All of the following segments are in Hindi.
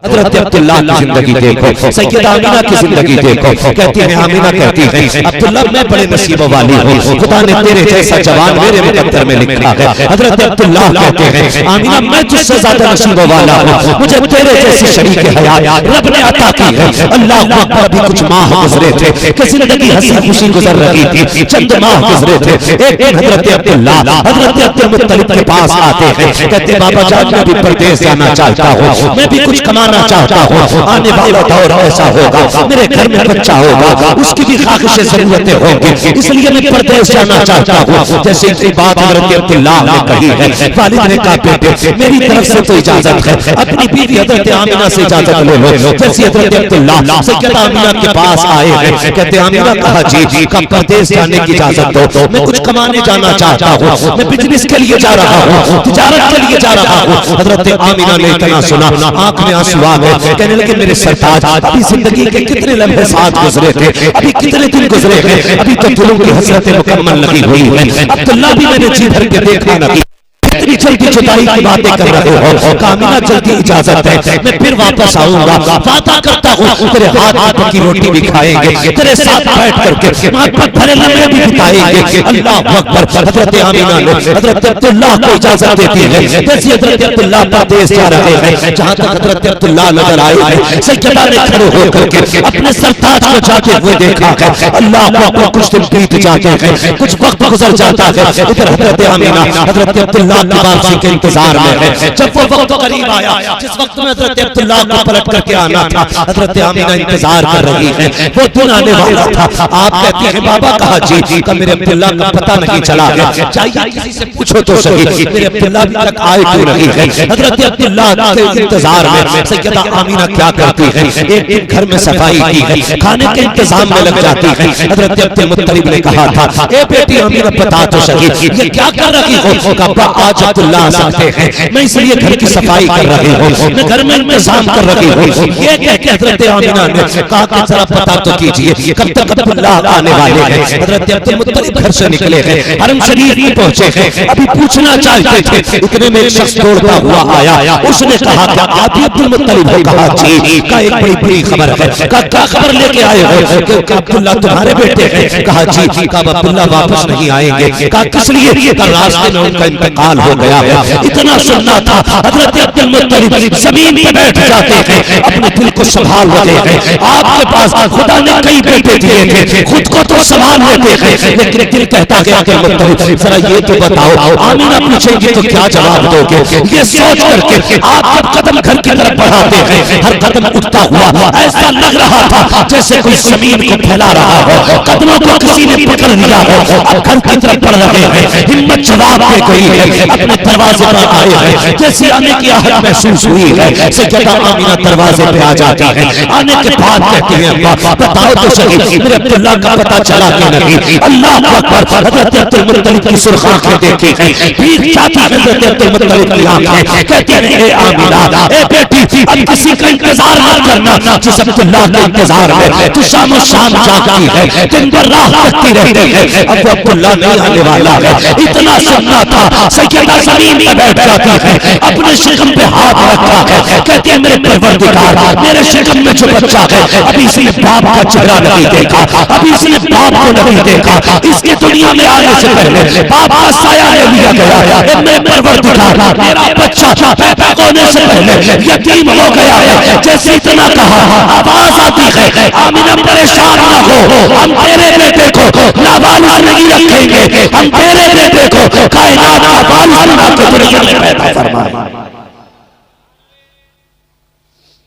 हज़रत अब्दुल्ला की जिंदगी देखो, सैयदा आमिना की जिंदगी देखो। कहती है आमिना कहती है अब्दुल्ला मैं बड़े नसीब वाली हूँ, खुदा ने तेरे जैसा जवान मेरे मुकद्दर में लिखा है। हज़रत अब्दुल्ला कहते हैं आमिना मैं तुझसे ज्यादा नसीब वाला हूँ, मुझे तेरे जैसी शरीक हयात रब ने अता की है। अल्लाह अकबर। अभी कुछ माह गुजरे थे कि जिंदगी हंसी खुशी गुजर रही थी, चंद माह गुजरे थे। एक दिन हज़रत अब्दुल्ला हज़रत अब्दुल मुत्तलिब के पास आते हैं, कहते बाबा जान मैं भी परदेश जाना चाहता हूँ, मैं भी कुछ कमाना चाहता हूँ, आने वाला दौर ऐसा होगा मेरे घर में बच्चा होगा, उसकी भी ख्वाहिशें जरूरतें होंगी, इसलिए मैं परदेश जाना चाहता हूँ। जैसे इतनी बात हज़रत अब्दुल्ला ने कही है, वालिद ने कहा बेटे मेरी तरफ से तो इजाजत है, अपनी बीवी हज़रत आमिना से इजाजत ले लो। जैसे हज़रत अब्दुल्ला सैयदा आमिना के पास आए हैं, कहते आमिना कहा जी का परदेश जाने की इजाजत दो, मैं कुछ कमाने जाना चाहता हूँ, मैं बिजनेस के लिए जा रहा हूँ, तिजारत के लिए जा रहा हूँ। हज़रत आमिना ने इतना सुना आंख में आंसू आ गए, कहने लगे मेरे सरताज अभी जिंदगी के कितने लम्हे साथ गुजरे थे, अभी कितने दिन गुजरे थे, अभी तो दिलों की हसरतें मुकम्मल लगी हुई है। अब्दुल्ला भी मैंने जी भर के देखा नहीं, इतनी जल्दी जुदाई की बातें कर रहे हो, कामिना जल्दी इजाजत है, मैं फिर वापस आऊंगा, वादा करता हूँ तेरे हाथ की रोटी भी खाएंगे, तेरे साथ बैठ करके मोहब्बत भरे लम्हे भी बिताएंगे। अल्लाह अकबर। हज़रत आमिना ने हज़रत अब्दुल्ला को इजाजत देती है। जैसे हज़रत अब्दुल्ला परदेश जा रहे हैं, जहाँ तक हज़रत अब्दुल्ला नजर आए हैं, सैयदा ने खड़े होकर के अपने सरताज को जाते हुए देखा है। अल्लाह को कुछ दिन बीत जाते हैं, कुछ वक्त गुजर जाता है, इधर हज़रत आमिना हज़रत अब्दुल्ला की वापसी के इंतजार में है। जब वो वक्त करीब आया जिस वक्त में हज़रत अब्दुल्ला को पलट करके आना था, हज़रत आमिना इंतजार कर रही है, वो दिन आने वाला था। आप कहते हैं बाबा कहा जी का मेरे अब्दुल्ला का पता नहीं चला है, चाहिए किसी से पूछो तो सही मेरे अब्दुल्ला अभी तक आए क्यों नहीं है। हज़रत अब्दुल्ला के इंतजार में सैयदा आमिना क्या करती है, एक दिन घर में सफाई की है, खाने के इंतजाम में लग जाती है। हज़रत अब्दुल मुत्तलिब ने कहा था ए बेटी आमिना बता तो सही ये क्या कर रही हो। कहा आज अब्दुल्ला आ सकते हैं, मैं इसलिए घर की सफाई कर रही हूँ, मैं घर में इंतजाम कर रही हूँ। ये कह के हज़रत आमिना ने कहा कि जरा पता तो कीजिए कब तक अब्दुल्ला आने वाले हैं। हज़रत अब्दुल मुत्तलिब घर से निकले हैं, हरम शरीफ में पहुंचे हैं, अभी पूछना चाहते थे, इतने में एक शख्स दौड़ता हुआ आया, उसने कहा कि आप ही अब्दुल मुत्तलिब हो। कहा जी का एक बड़ी बड़ी खबर है। कहा क्या खबर लेके आए हो कि अब्दुल्ला तुम्हारे बेटे हैं। कहा जी का अब्दुल्ला वापस नहीं आएंगे। कहा किस लिए। रास्ते में उनका इंतकाल हो गया है। इतना सुनना था। हज़रत अब्दुल मुत्तलिब जमीन पे बैठ जाते हैं, अपने दिल को संभाल लेते हैं। आपके पास खुदा ने कई बेटे दिए थे, खुद को तो संभाल लेते हैं, लेकिन दिल कहता गया कि मुत्तलिब जरा ये तो बताओ आमिना पूछेंगी तो क्या जवाब दोगे। ये सोच करके आप जब कदम घर की तरफ बढ़ाते हैं, हर कदम उठता हुआ ऐसा लग रहा था जैसे कोई जमीन को फैला रहा हो, कदमों को किसी ने पकड़ लिया हो। अब घर की तरफ बढ़ रहे हैं, हिम्मत जवाब दे गई है, अपने दरवाजे पर आए हैं। जैसे आने की आहट महसूस हुई है, सैयदा आमिना दरवाजे पे आ जाती है। आने के बाद कहती है बताओ तो सही मेरे अब्दुल्ला का पता चला कि नहीं। अल्लाह अकबर। हज़रत अब्दुल मुत्तलिब की सुर्ख आंखें देखी हैं, भीग जाती है हज़रत अब्दुल मुत्तलिब की आंखें। कहती है ए आमिना ए बेटी अब किसी का इंतजार मत करना, जिस अब्दुल्ला के इंतजार में तू शाम शाम जागती है, दिन भर राह करती रहती है, अब वो अब्दुल्ला नहीं आने वाला है। इतना सुनना था। सैयदा जमीन पे बैठ जाती है, अपने शिकम पे हाथ रखा है, कहती है मेरे परवरदिगार मेरे शिकम में जो बच्चा है अभी इसने बाप का चेहरा नहीं देखा, अभी इसने बाप को नहीं देखा, इसके दुनिया में आने से पहले बाप का साया ले लिया गया। मेरे परवरदिगार मेरा बच्चा पैदा होने से पहले यतीम हो गया है। जैसे इतना कहा आवाज आती है आमिना परेशान ना हो, हम तेरे बेटे को नाबालिग नहीं रखेंगे, हम तेरे बेटे को कायनात का बालिग बना के दुनिया में पैदा फरमाएंगे।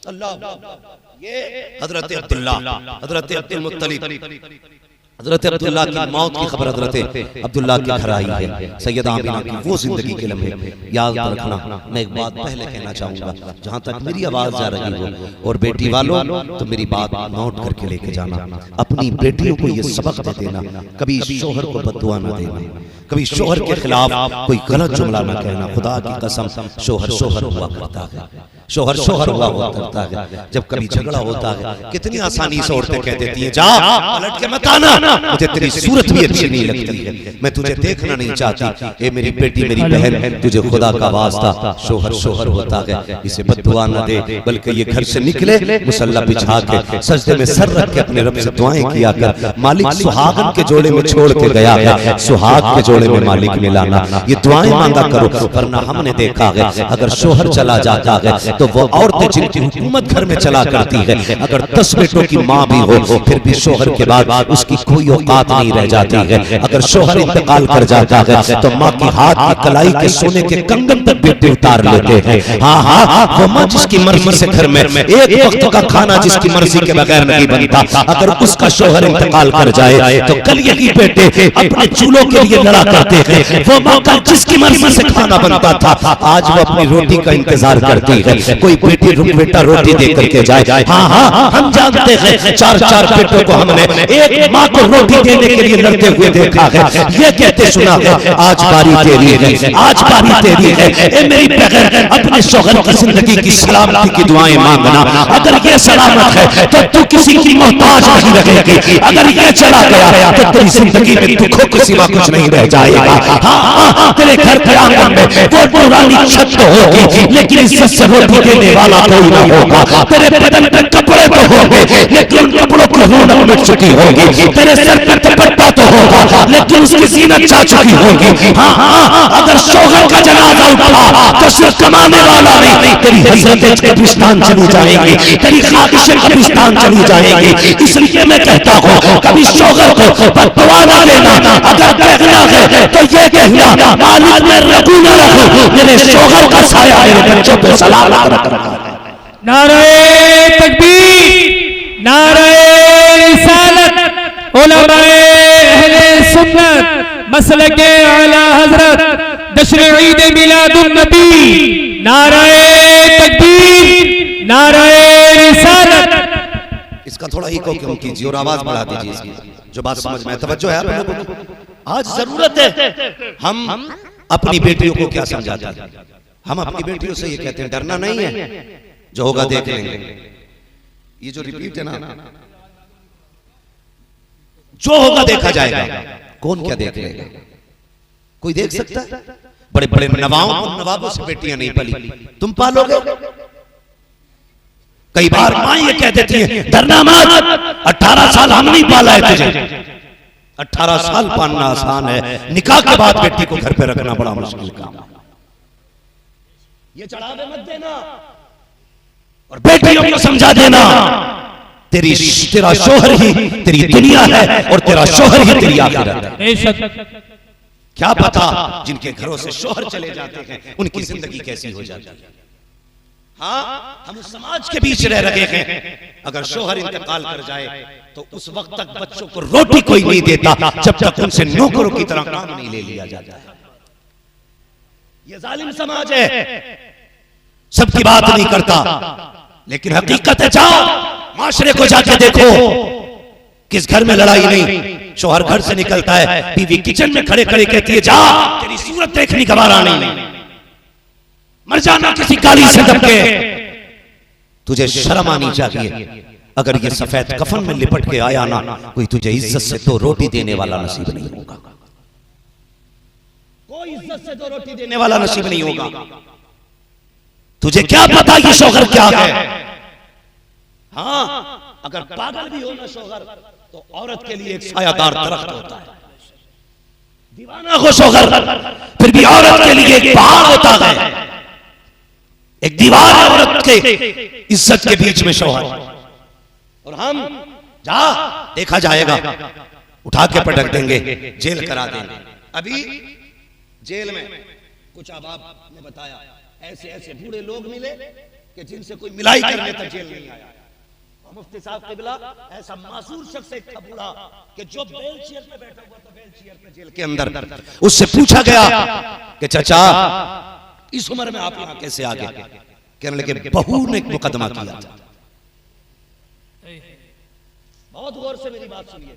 अल्लाह। ये हज़रत अब्दुल्ला हज़रत अब्दुल मुत्तलिब हज़रत अब्दुल्ला की मौत की खबर हज़रत अब्दुल्ला के घर आई है। सैयदा आमिना की वो जिंदगी के लम्हे याद रखना। मैं एक बात पहले कहना चाहूँगा, जहाँ तक मेरी आवाज़ जा रही हो और बेटी वालों तो मेरी बात नोट करके लेके जाना, अपनी बेटियों को ये सबक दे देना, कभी शोहर को बद्दुआ ना देना, कभी शोहर के खिलाफ कोई गलत जुमला ना कहना। खुदा की कसम शोहर शोहर हुआ करता है, शोहर शोहर हुआ करता है। जब कभी झगड़ा होता है कितनी आसानी से औरतें कह देती हैं, जा पलट के मत आना, मुझे तेरी सूरत भी अच्छी नहीं लगती है, मैं तुझे देखना नहीं चाहती। ए मेरी बेटी मेरी बहन, तुझे खुदा का वास्ता शोहर शोहर होता है, इसे बद्दुआ न दे, बल्कि ये घर से निकले मुसल्ला बिछा के सजदे में सर रख के अपने रब से दुआएं किया कर। मालिक सुहागन के जोड़े में छोड़ के गया है, सुहाग के जोड़े में मालिक मिलाना, ये दुआएं मांगा करो। वरना हमने देखा है अगर शोहर चला जाता है तो वो औरतें जिनकी हुकूमत घर में चला करती है, अगर 10 बेटों की माँ भी हो फिर भी शोहर के बाद उसकी कोई औकात नहीं रह जाती है। अगर शोहर इंतकाल कर जाता है तो माँ की हाथ की कलाई के सोने के कंगन तक बेटे उतार लेते हैं। हाँ हाँ, वो माँ जिसकी मर्जी से घर में एक वक्त का खाना जिसकी मर्जी के बगैर नहीं बनता, अगर उसका शोहर इंतकाल कर जाए तो कल यही बेटे अपने चूल्हों के लिए लड़ा करते हैं। वो माँ का जिसकी मर्जी से खाना बनता था आज वो अपनी रोटी का इंतजार करती है, कोई बेटा रोटी दे करके जाए। हाँ हाँ, हम जानते हैं 4 बेटों को हमने एक माँ को रोटी देने के लिए लड़ते हुए देखा है, ये कहते सुना है आज बारी तेरी है, आज बारी तेरी है। ए मेरी बहन, अपने शौहर की जिंदगी की सलामती की दुआएं मांगना। अगर ये सलामत है तो तू किसी की मोहताज नहीं रहेगी, अगर ये चला गया तो तेरी जिंदगी में दुखों के सिवा कुछ नहीं रह जाएगा। हाँ, तेरे घर के आंगन में वो पुरानी छत तो होगी लेकिन इज्जत से रोटी देने वाला कोई ना होगा। तेरे बदन पे कपड़े तो होंगे लेकिन उन कपड़ों की रौनक मिट चुकी होगी। तेरे सर पे दुपट्टा तो होगा लेकिन उसकी जीनत जा चुकी होगी। हाँ, अगर शौहर का जनाजा उठा तो सिर्फ कमाने वाला नहीं, तेरी हजरतें कब्रिस्तान चली जाएंगी, तेरी ख्वाहिशें कब्रिस्तान चली जाएंगी। इसलिए मैं कहता हूँ कभी शौहर को बददुआ ना देना। अगर कहना है तो ये कहना मालिक मैं रखूं ना रखूं, मेरे शौहर का साया मेरे बच्चों पे सलामत रखना। नारे तकबीर, नारे रिसालत, उलमाए अहले सुन्नत, मसलके आला हजरत, जश्न ईद मिलादुन नबी, नारे तकबीर, नारे रिसालत। इसका थोड़ा इको क्यों कीजिए और आवाज बढ़ा दीजिए इसकी, जो बात समझ में तवज्जो है आप लोगों को। आज जरूरत है हम अपनी बेटियों को क्या समझाते हैं। हम अपनी बेटियों से ये कहते हैं डरना नहीं है, जो होगा देख लेंगे। ये जो रिपीट है ना, जो होगा देखा जाएगा, कौन क्या देख लेगा, कोई देख सकता है। बड़े बड़े नवाबों से बेटियां नहीं पली, तुम पालोगे। कई बार मां ये कह देती है डरना मत, 18 साल हम नहीं पाला है तुझे। 18 साल पालना आसान है, निकाह के बाद बेटी को घर पे रखना बड़ा मुश्किल काम है। ये चढ़ावे मत देना और बेटियों को समझा देना तेरा शोहर ही तेरी दुनिया है और तेरा शोहर ही तेरी आखिरत है। क्या पता जिनके घरों से शोहर चले जाते हैं उनकी जिंदगी कैसी हो जाती है। हाँ, हम समाज के बीच रह रहे हैं, अगर शोहर इंतकाल कर जाए तो उस वक्त तक बच्चों को रोटी कोई नहीं देता जब तक उनसे नौकरों की तरह काम नहीं ले लिया जाता है। ये जालिम समाज है, सबकी बात नहीं करता, लेकिन हकीकत है। जाओ माशरे को जाके देखो, किस घर में लड़ाई नहीं। शोहर घर से निकलता है, बीवी किचन में खड़े खड़े कहती है जा तेरी सूरत देखने का बारा नहीं, मर जाना किसी काली से दबके। तुझे शर्म आनी चाहिए। अगर ये सफेद कफन में लिपट के आया ना, कोई तुझे इज्जत से दो रोटी देने वाला नसीब नहीं होगा। कोई इज्जत से दो रोटी देने वाला नसीब नहीं होगा। तुझे क्या पता ये शौहर क्या है। हाँ, अगर पागल भी हो ना शौहर तो औरत के लिए एक सायादार दरख्त होता है। दीवाना हो शौहर फिर भी औरत के लिए एक पहाड़ होता है, एक दीवार है औरत के इज्जत के बीच में शौहर। और हम जा देखा जाएगा, उठा के पटक देंगे, जेल करा देंगे। अभी जेल में कुछ अहबाब ने बताया ऐसे ऐसे बूढ़े लोग मिले कि जिनसे कोई मिलाई करने तक जेल नहीं आया। मुफ्ती साहब क़िबला ऐसा मासूर शख्स एक था बूढ़ा कि जो बेल चेयर पे बैठा हुआ था, बेल चेयर पे जेल के अंदर, उससे पूछा गया कि चाचा इस उम्र में आप यहाँ कैसे आ गए। कहने लगे बहू ने एक मुकदमा किया था। बहुत गौर से मेरी बात सुनिए।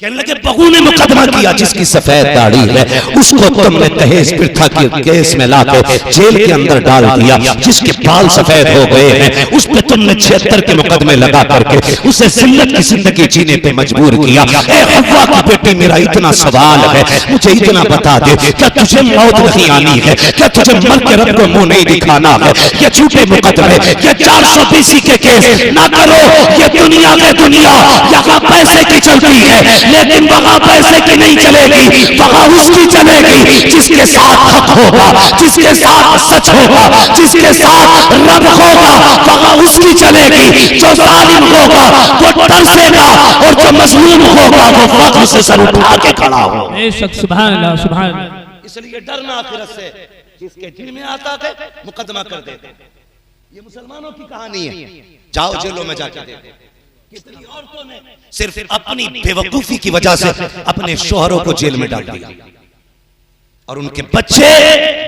कहने लगे बहू ने मुकदमा किया जिसकी सफेद दाढ़ी है उसको तुमने दहेज प्रथा के केस में लाकर जेल के अंदर डाल दिया। जिसके बाल सफेद हो गए हैं उस पे तुमने 76 के मुकदमे लगा करके उसे जिल्लत की जिंदगी जीने पे मजबूर किया। ए हव्वा की बेटी, मेरा इतना सवाल है, मुझे इतना बता दे, क्या तुझे मौत नहीं आनी है? क्या तुझे मर के रब को मुंह नहीं दिखाना है? ये झूठे मुकदमे, ये 420 के केस ना करो। ये दुनिया में दुनिया यहाँ पैसे की चलती है, लेकिन वहां पैसे की नहीं चलेगी, वहां उसकी चलेगी जिसके साथ हक होगा, जिसके साथ सच होगा, जिसके साथ रब होगा, वहां उसकी चलेगी। जो जालिम होगा वो तरसेगा और जो मजलूम होगा वो फख्र से सर उठा के खड़ा होगा। बेशक, सुभान अल्लाह, सुभान अल्लाह। इसलिए डरना आखिरत से, जिसके दिल में आता है मुकदमा कर देते। ये मुसलमानों की कहानी है, जाओ जेलों में जाके देखो कितनी औरतों ने सिर्फ अपनी बेवकूफी की वजह से अपने शोहरों को जेल में डाल दिया और उनके बच्चे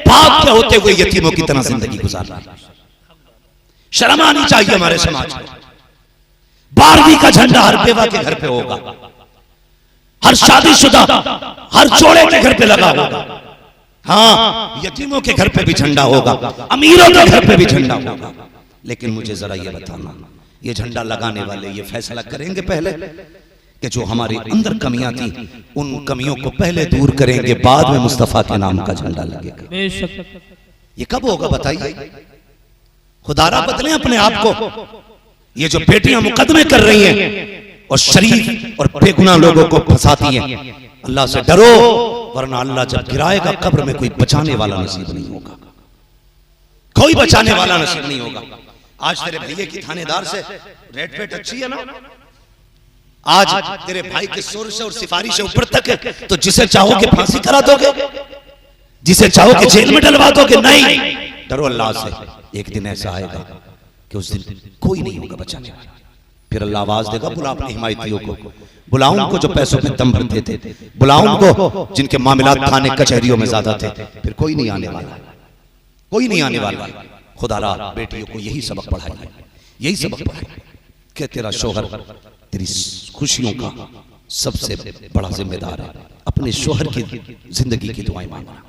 बाप के होते हुए यतीमों की तरह जिंदगी गुजार रहे हैं। शर्म आनी चाहिए हमारे समाज को। 12वीं का झंडा हर बेवा के घर पे होगा, हर शादीशुदा, हर जोड़े के घर पे लगा होगा। हाँ, यतीमों के घर पे भी झंडा होगा, अमीरों के घर पे भी झंडा होगा। लेकिन मुझे जरा ये बताना, ये झंडा लगाने वाले ये फैसला करेंगे पहले कि जो हमारे अंदर कमियां थी उन कमियों को पहले दूर करेंगे, बाद में मुस्तफा के नाम का झंडा लगेगा। ये कब होगा बताइए? खुदारा बदले अपने आप को। ये जो बेटियां मुकदमे कर रही हैं और शरीफ और बेगुनाह लोगों को फंसाती हैं, अल्लाह से डरो, वरना अल्लाह जब गिराएगा कब्र में कोई बचाने वाला नसीब नहीं होगा, कोई बचाने वाला नसीब नहीं होगा। आज तेरे भैया की थानेदार से रेट पेट अच्छी है ना, आज तेरे भाई के शोर से और सिफारिश से ऊपर तक है, तो जिसे चाहो कि फांसी करा दोगे, जिसे चाहो कि जेल में डलवा दोगे? नहीं, डरो अल्लाह से। एक दिन ऐसा आएगा कि उस दिन कोई नहीं होगा बचाने वाला। फिर अल्लाह आवाज देगा, बुला अपने हिमायतियों को, बुलाओ उनको जो पैसों पे दम भरते थे, बुलाओ उनको जिनके मामलात थाने कचहरियों में ज्यादा थे। फिर कोई नहीं आने वाला, कोई नहीं आने वाला। खुदारा बेटियों को यही सबक पढ़ाइए, यही सबक पढ़ाइए कि तेरा शोहर तेरी खुशियों का सबसे बड़ा जिम्मेदार है। अपने शोहर की जिंदगी की दुआएं मांगना,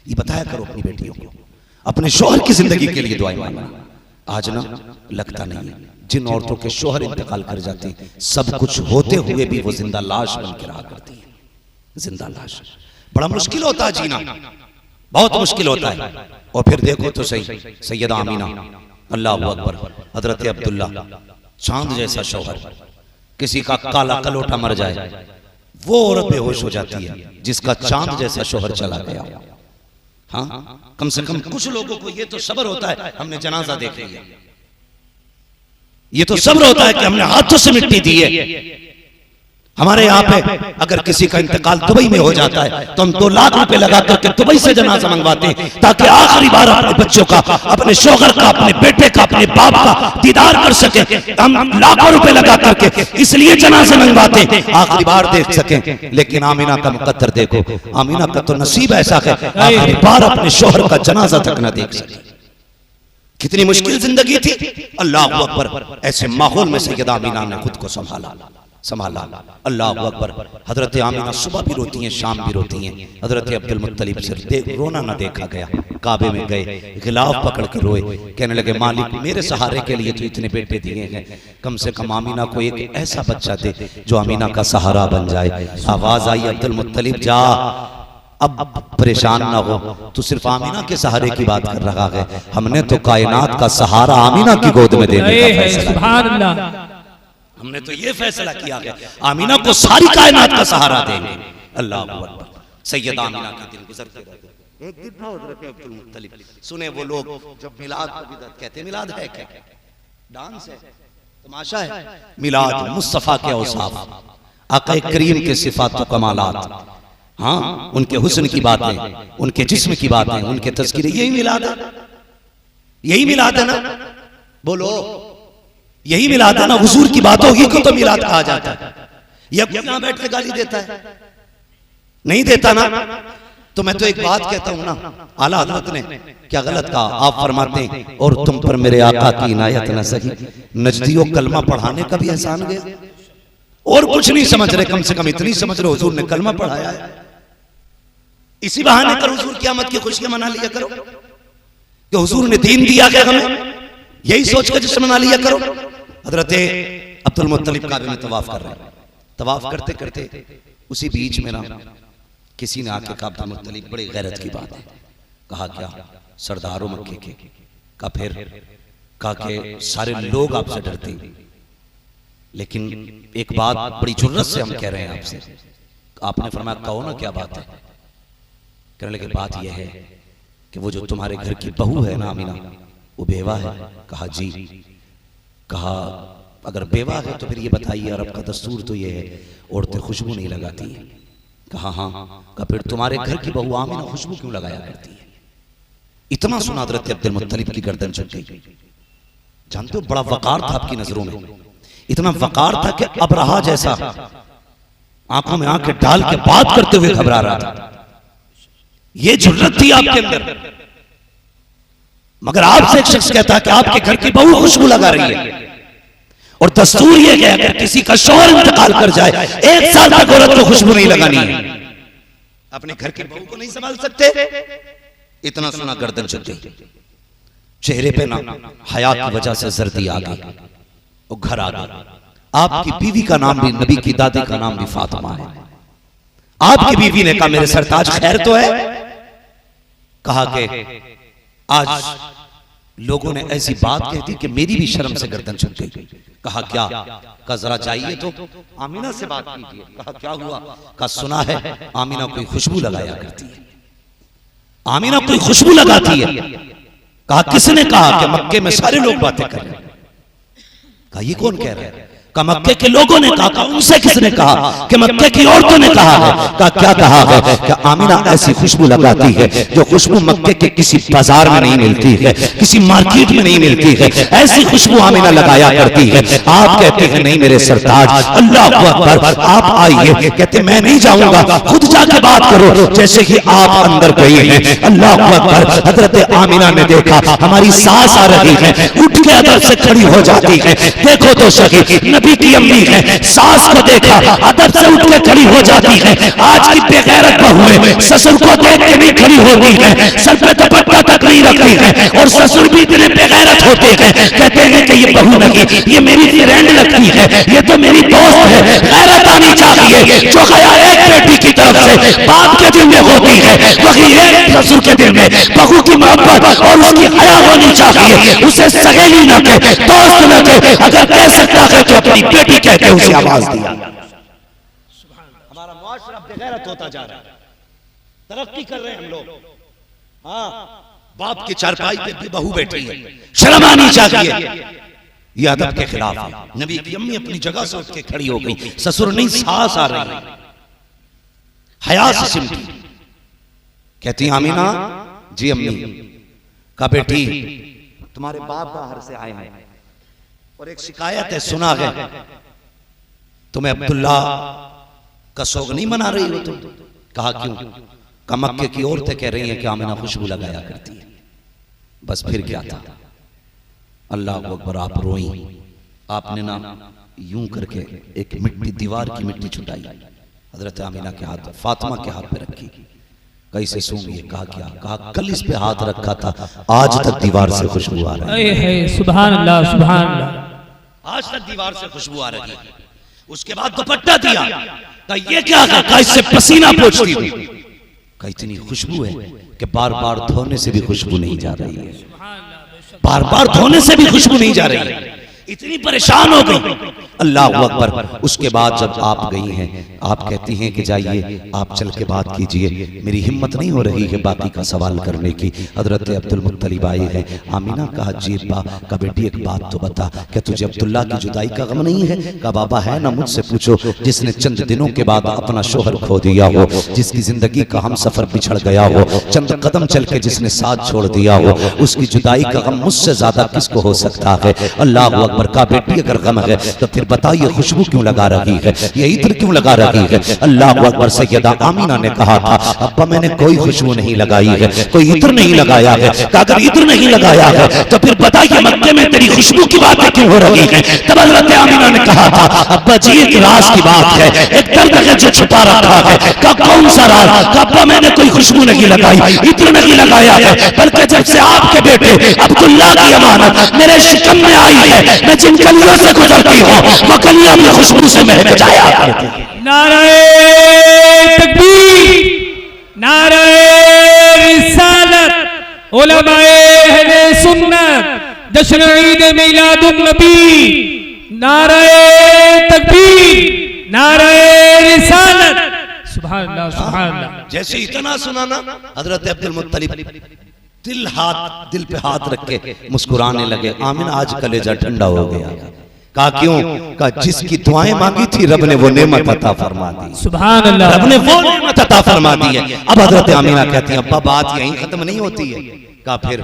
ये बताया करो अपनी बेटियों को, अपने शोहर की जिंदगी के लिए दुआएं मांगना। आज ना लगता नहीं है, जिन औरतों के शोहर इंतकाल कर जाते हैं, सब कुछ होते हुए भी वो जिंदा लाश बन के रहा करती है। जिंदा लाश बड़ा मुश्किल होता है जीना, बहुत मुश्किल होता है। और फिर देखो तो सही, सैयदा आमीना, अल्लाह अकबर, हजरत अब्दुल्ला, चांद जैसा शौहर, किसी का काला कलोटा मर जाए वो औरत बेहोश हो जाती है जिसका चांद जैसा शौहर चला गया। हाँ, कम से कम कुछ लोगों को ये तो सब्र होता है, हमने जनाजा देख लिया, ये तो सब्र होता है कि हमने हाथों से मिट्टी दी है। हमारे यहाँ पे अगर किसी का इंतकाल दुबई में हो जाता है तो हम 2 लाख रुपए लगा करके दुबई से जनाजा मंगवाते हैं, ताकि आखिरी बार अपने बच्चों का, अपने शौहर का, अपने बेटे का, अपने बाप का दीदार कर सके। हम लाखों रुपए लगा करके इसलिए जनाजा मंगवाते हैं, आखिरी बार देख सकें। लेकिन आमीना का मुकद्दर देखो, आमीना का तो नसीब ऐसा है आखिरी बार अपने शौहर का जनाजा तक न देख सके। कितनी मुश्किल जिंदगी थी। अल्लाह अकबर, ऐसे माहौल में सैयदा आमीना ने खुद को संभाला। अल्लाह अकबर। हजरत आमीना सुबह भी रोती हैं, शाम भी रोती हैं। हजरत अब्दुल मुत्तलिब से रोना ना देखा गया। काबे में गए, गिलाफ पकड़ कर रोए, कहने लगे मालिक मेरे सहारे के लिए तो इतने बेटे दिए हैं, कम से कम आमीना को एक ऐसा बच्चा दे जो आमीना का सहारा बन जाए। आवाज आई, अब्दुल मुत्तलिब जा, अब परेशान ना हो, तू सिर्फ आमीना के सहारे की बात कर रहा है, हमने तो कायनात का सहारा आमीना की गोद में देने का फैसला किया। हमने तो ये फैसला किया है आमीना को सारी कायनात का सहारा देंगे। अल्लाह अकबर। सैयदा आमीना के दिन गुजरते रहते। एक दिन था हज़रत अब्दुल मुत्तलिब, सुने वो लोग जब मिलाद को बिदअत कहते, मिलाद है क्या? डांस है, तमाशा है। मिलाद मुस्तफा के औसाफ, आका करीम के सिफात व कमालात, हाँ उनके हुस्न की बातें, उनके जिस्म की बातें, उनके तज़किरे, यही मिलाद है, यही मिलाद है ना? बोलो, यही मिलाद है ना? हुजूर की बातों ही को तो मिलाद कहा जाता है। ये यहां बैठ के गाली देता है? नहीं देता ना? तो मैं तो एक बात कहता हूं ना, आला हज़रत ने क्या गलत कहा? आप फरमाते हैं और तुम पर मेरे आका की इनायत न सही, नजदियों कलमा पढ़ाने का भी एहसान गया। और कुछ नहीं समझ रहे, कम से कम इतनी समझ रहे हुजूर ने कलमा पढ़ाया है। इसी बहाने कर हुजूर क़यामत की खुशियां मना लिया करो कि हुजूर ने दीन दिया क्या हमें, यही सोच कर जश्न मना लिया करो। हजरत अब्दुल मुत्तलिब काबे में तवाफ कर रहे हैं, तवाफ करते करते उसी बीच में ना किसी ने आके कहा अब्दुल मुत्तलिब बड़ी गैरत की बात है। कहा क्या? सरदारों मक्के के। कहा फिर? कहा कि सारे लोग आपसे डरते, लेकिन एक बात बड़ी जुर्रत से हम कह रहे हैं आपसे। आपने फरमाया कहो ना क्या बात है। कहने लगे बात यह है कि वो जो तुम्हारे घर की बहू है ना आमीना, वो बेवा है। कहा जी। कहा अगर बेवा है तो फिर ये बताइए, अरब का दस्तूर तो ये है औरतें खुशबू नहीं लगाती है। कहा हाँ। कहा फिर तुम्हारे घर की बहू आमीना खुशबू क्यों लगाया करती है? इतना सुना हज़रत अब्दुल मुत्तलिब की गर्दन झुक गई। जानते हो बड़ा वकार था आपकी नजरों में, इतना वकार था कि अबरहा जैसा आंखों में आंखें डाल के बात करते हुए घबरा रहा था। ये जुर्रत थी आपके अंदर। मगर आपसे एक शख्स कहता है कि आपके घर की बहू खुशबू लगा रही है, और दस्तूर ये है अगर किसी का शौहर इंतकाल कर जाए 1 साल तक औरत को खुशबू नहीं लगानी है। अपने घर की बहू को नहीं संभाल सकते? इतना सुना गर्दन झुक गई, चेहरे पे ना हया की वजह से जर्दी आ गई, वो घर आ गई। आपकी बीवी का नाम भी, नबी की दादी का नाम भी फातिमा है। आपकी बीवी ने कहा मेरे सरताज खैर तो है? कहा कि आज लोगों ने ऐसी बात कह दी कि मेरी भी शर्म से गर्दन झुक गई। कहा क्या? कहा जरा चाहिए तो आमीना से बात कीजिए। कहा क्या हुआ? कहा सुना है आमीना कोई खुशबू लगाया करती है, आमीना कोई खुशबू लगाती है। कहा किसने कहा? कि मक्के में सारे लोग बातें कर रहे हैं। कहा ये कौन कह रहा है? कहा मक्के के लोगों ने कहा। कहा उनसे किसने कहा? कि मक्के की औरतों ने कहा है। कहा क्या कहा है? कि आमीना ऐसी खुशबू लगाती है जो खुशबू मक्के के किसी बाजार में नहीं मिलती है, किसी मार्केट में नहीं मिलती है, ऐसी खुशबू आमीना लगाया करती है। आप कहते हैं नहीं मेरे सरताज, अल्लाह अकबर, आप आइए। कहते मैं नहीं जाऊंगा, खुद जाके बात करो। जैसे ही आप अंदर गए हैं, अल्लाह अकबर, हजरत आमीना ने देखा हमारी सास आ रही है, उठ के अदब से खड़ी हो जाती है। देखो तो सही, नबी की अम्मी है, सास को देखा अदब से उठ के खड़ी हो जाती है। आज की बेगैरत बहुएं ससुर को देख के नहीं खड़ी होती है, सर पे दुपट्टा तक नहीं रखती है, और ससुर भी इतने बेगैरत होते हैं, कहते हैं कि ये बहू नहीं, ये मेरी फ्रेंड लगती है, ये तो मेरी दोस्त है। गैरत आनी चाहिए। जो खया एक बेटी की तरफ से बाप के दिल में होती है, वही एक ससुर के दिल में बहू की मोहब्बत और उसकी हया होनी चाहिए। उसे सहेली न कहे, दोस्त न कहे, अगर कह सकता है तो अपनी बेटी कहते उसे आवाज दिया। हमारा मुआशरा बेगैरत होता जा रहा है, तरक्की कर रहे हैं हम लोग। हाँ, बाप की चारपाई पे भी बहू बैठी है, शर्म आनी चाहिए। ये अदब के खिलाफ है। नबी की अम्मी अपनी जगह से उठ के खड़ी हो गई, ससुर नहीं सास आ रही है, हया से सिमटी। कहती आमीना जी अम्मी। का बेटी तुम्हारे बाप बाहर से आए हैं और एक शिकायत है, सुना है तुम्हें अब्दुल्ला का सोग नहीं मना रही हो तुम। कहा क्यों? का मक्के की औरतें कह रही हैं कि आमीना खुशबू लगाया करती है। बस फिर क्या था? अल्लाह अकबर, आप रोई। आपने ना यूं करके एक मिट्टी, दीवार की मिट्टी छुटाई, हजरत आमीना के हाथ, फातिमा के हाथ पे रखी। कैसे सूंघी? कहा क्या? कहा कल इस पे हाथ रखा था, आज तक दीवार से खुशबू आ रही है। सुभान अल्लाह, सुभान अल्लाह। आज तक दीवार से खुशबू आ रही है। उसके बाद दुपट्टा दिया। कहा ये क्या है? कहा इससे पसीना पोंछती हूं। कहा इतनी खुशबू है कि बार बार धोने से भी खुशबू नहीं जा रही है, बार बार धोने से भी खुशबू नहीं जा रही है। इतनी परेशान हो गई। अल्लाह अकबर। उसके बाद जब आप गई हैं, आप कहती हैं कि जाइए आप चल के बात कीजिए, मेरी हिम्मत नहीं हो रही है बाकी का सवाल करने की। हजरत अब्दुल मुत्तलिब आए हैं। आमीना कहा जी का बेटी एक बात तो बता, क्या तुझे अब्दुल्ला की जुदाई का गम नहीं है? कहा बाबा है ना, मुझसे पूछो। जिसने चंद दिनों के बाद अपना शोहर खो दिया हो, जिसकी जिंदगी का हम सफर बिछड़ गया हो, चंद कदम चल के जिसने साथ छोड़ दिया हो, उसकी जुदाई का गम मुझसे ज्यादा किसको हो सकता है? अल्लाह अकबर। का बेटी अगर गम है तो फिर फिर बताइए खुशबू क्यों लगा रही है, ये इत्र क्यों लगा रही है? अल्लाह अकबर। सैयदा आमीना ने कहा था अब्बा मैंने कोई खुशबू नहीं लगाई है, कोई इत्र नहीं लगाया है। अगर इत्र नहीं लगाया है तो फिर बताइए मक्के में तेरी खुशबू की बातें क्यों हो रही है? तब हज़रत आमीना ने कहा था अब्बा जी एक राज की बात है, एक दर्द है जो छुपा रखा है। कौन सा राज? अब्बा मैंने कोई खुशबू नहीं लगाई, इत्र नहीं लगाया है, बल्कि जब से आपके बेटे अब्दुल्ला की अमानत मेरे शिकम में आई है, मैं जिन गलियों से गुजरती हूँ वो गलियां अपनी खुशबू से महक जाया करती हैं। नारे तकबीर, नारे रिसालत, उलमाए अहले सुन्नत, जश्न ईद मिलादुन नबी, नारे तकबीर, नारे रिसालत। सुभान अल्लाह, सुभान अल्लाह। जैसे इतना सुनाना हजरत अब्दुल मुत्तलिब दिल पे हाथ रख के मुस्कुराने लगे। आमीना आज कलेजा ठंडा हो गया। कहा क्यों? कहा जिसकी दुआएं मांगी थी रब ने वो नेमत अता फरमा दी। सुभान अल्लाह। रब ने वो नेमत अता फरमा दी है। अब हजरत आमीना कहती हैं अब्बा बात यहीं खत्म नहीं होती है। कहा फिर?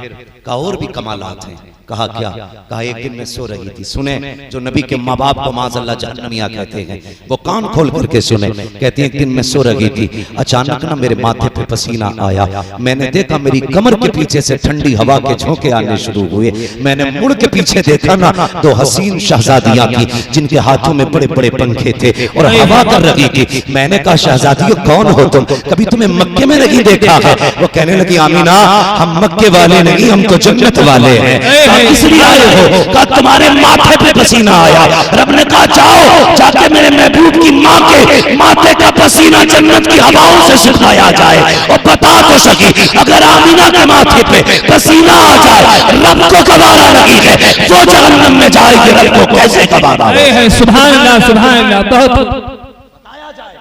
कहा और भी कमालात हैं। कहा क्या? कहा एक दिन मैं सो रही थी, सुने जो नबी के माँ बाप को माज़अल्लाह जहन्नमिया कहते हैं वो कान खोल करके सुने। कहती है एक दिन मैं सो रही थी, अचानक ना मेरे माथे पे पसीना आया, मैंने देखा मेरी कमर के पीछे से ठंडी हवा के झोंके आने शुरू हुए। मैंने मुड़ के पीछे देखा ना दो हसीन शहजादियां थी जिनके हाथों में बड़े बड़े पंखे थे और हवा कर रही थी। मैंने कहा शहजादियों कौन हो तुम, कभी तुम्हें मक्के में नहीं देखा है? वो कहने लगी आमीना हम मक्के वाले नहीं, हम तो जन्नत वाले हैं। इसलिए आए हो? कहा तुम्हारे माथे पे पसीना आया। रब ने कहा जाओ जाके मेरे महबूब की माँ के माथे का पसीना जन्नत की हवाओं से सुखाया जाए। और बता तो सकी अगर आमीना के माथे पे पसीना आ जाए रब को गवारा नहीं है, वो जहन्नम में जाएगी, रब को कैसे गवारा है? सुभान अल्लाह, सुभान अल्लाह। बहुत बताया जाए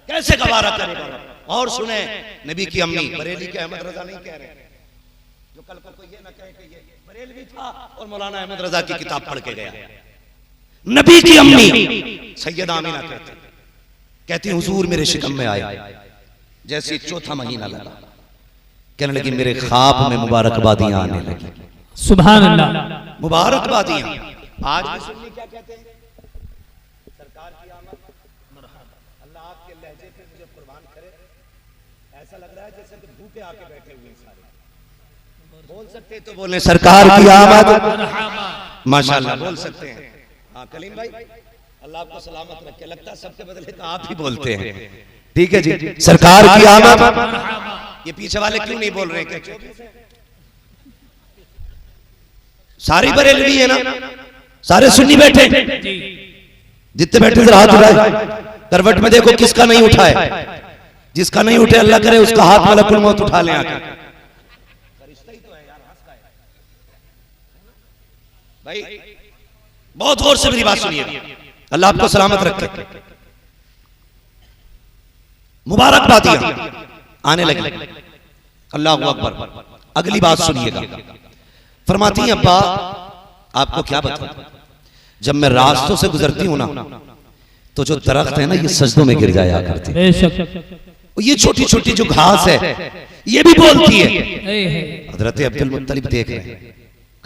कैसे गवारा करेगा। और सुने नबी की अम्मी बरेली के अहमद रजा नहीं कह रहे जो कल को ये ना कहे कि ये बरेलवी था और मौलाना अहमद रजा की किताब पढ़ के गया। नबी की अम्मी सैयदा आमीना कहती हुजूर मेरे शिकम में आए, जैसे चौथा महीना लगा, कहने लगी मेरे ख्वाब में मुबारकबादियां आने लगी। सुभान अल्लाह। मुबारकबादियां आज भी सुन्नी क्या कहते हैं? सरकार की आमद, अल्लाह आपके लहजे पे मुझे कुर्बान करे, ऐसा लग रहा है जैसे कि भूखे आके बैठे हुए सारे। बोल सकते तो बोले सरकार की आमद, माशाअल्लाह बोल सकते हैं। हाँ कलीम भाई अल्लाह आपको सलामत रखे, लगता है सबके बदले तो आप ही बोलते हैं। ठीक है जी, सरकार की आमद। ये पीछे वाले क्यों नहीं बोल रहे? क्या सारी बरेलवी है ना? सारे सुन्नी बैठे, जितने बैठे जरा हाथ उठाए। करवट में देखो किसका नहीं उठा है, जिसका नहीं उठे अल्लाह करे उसका हाथ वाला कुल मौत उठा ले आके। भाई बहुत गौर से मेरी बात सुनिए, अल्लाह आपको सलामत रखे। मुबारकबादियां आने लगी। अल्लाह अकबर। अगली बात सुनिएगा, फरमाती हैं अब्बा आपको क्या बताऊं, जब मैं रास्तों से गुजरती हूं ना तो जो दरख्त है ना ये सजदों में गिर जाया करते हैं। ये छोटी छोटी जो घास है ये भी बोलती है। हजरत अब्दुल मुत्तलिब देख रहे हैं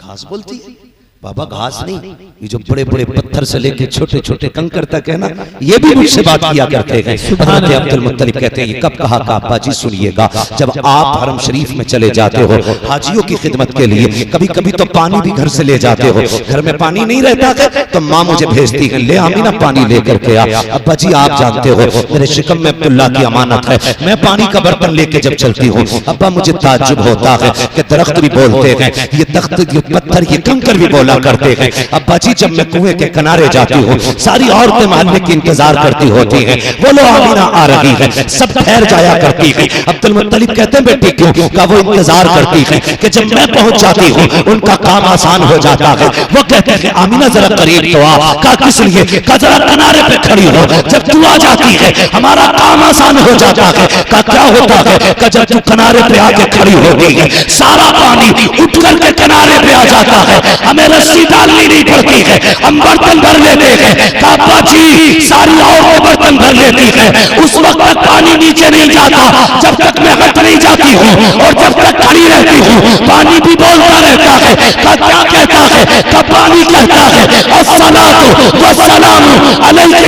घास बोलती है। बाबा घास नहीं, ये जो बड़े बड़े पत्थर से लेके छोटे छोटे कंकड़ तक है ना ये भी मुझसे बात किया करते हैं। हजरत अब्दुल मुत्तलिब कहते हैं ये कब कहा का अब्बा जी सुनिएगा, जब आप हरम शरीफ में चले जाते हो हाजियों की खिदमत के लिए, कभी कभी तो पानी भी घर से ले जाते हो, घर में पानी नहीं रहता है तो माँ मुझे भेजती है ले आमीना पानी लेकर के आ। अब्बा जी आप जानते हो मेरे शिकम में अब्दुल्ला की अमानत है, मैं पानी का बर्तन लेके जब चलती हूँ अब्बा मुझे ताज्जुब होता है कि दरख्त भी बोलते हैं, ये तख्त ये पत्थर ये कंकड़ भी बोला करते हैं। अब्बा जी जब मैं कुएं के किनारे जाती हूँ सारी औरतें मोहल्ले की इंतजार करती होती हैं, बोलो आमीना आ रही है, सब ठहर जाया करती है। अब्दुल मुत्तलिब कहते हैं बेटी क्यों? का वो इंतजार करती है कि जब मैं पहुंच जाती हूँ उनका काम आसान हो जाता है। वो कहते हैं आमीना जरा करीब तो आ। का किस लिए? का जरा किनारे पे खड़ी हो, जब तू आ जाती है हमारा काम आसान हो जाता है। का क्या होता है? का जब तू किनारे पे आके खड़ी होती है सारा पानी उठ करके किनारे पे आ जाता है, हमें रस्सी डालनी नहीं पड़ती है, हम बर्तन भर लेते हैं। काबा जी सारी औरतें बर्तन भर लेती है, उस वक्त तक पानी नीचे नहीं जाता जब तक मैं हट नहीं जाती हूँ, और जब तक खड़ी रहती हूँ पानी भी बोलता रहता है। का क्या कहता है? का पानी कहता है अस्सलातु वस्सलामु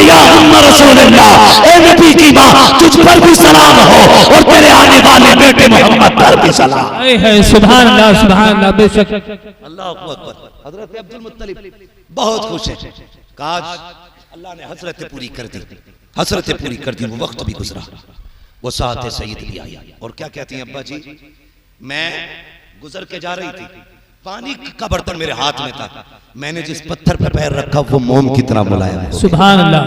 या उम्म रसूलल्लाह, ए नबी की माँ तुझ पर भी सलाम हो और तेरे आने वाले बेटे मोहम्मद पर भी सलाम। है सुभान अल्लाह बेशक। अल्लाह अकबर। हजरत अब्दुल मुत्तलिब बहुत खुश है, काश अल्लाह ने हसरत पूरी कर दी, हसरत पूरी कर दी। वो वक्त भी गुजरा, वो साथ सईद भी आई और क्या कहती हैं, अब्बा जी मैं गुजर के जा रही थी, पानी का बर्तन मेरे हाथ में था, मैंने जिस पत्थर पर पैर रखा वो मोम कितना मुलायम है, सुभान अल्लाह,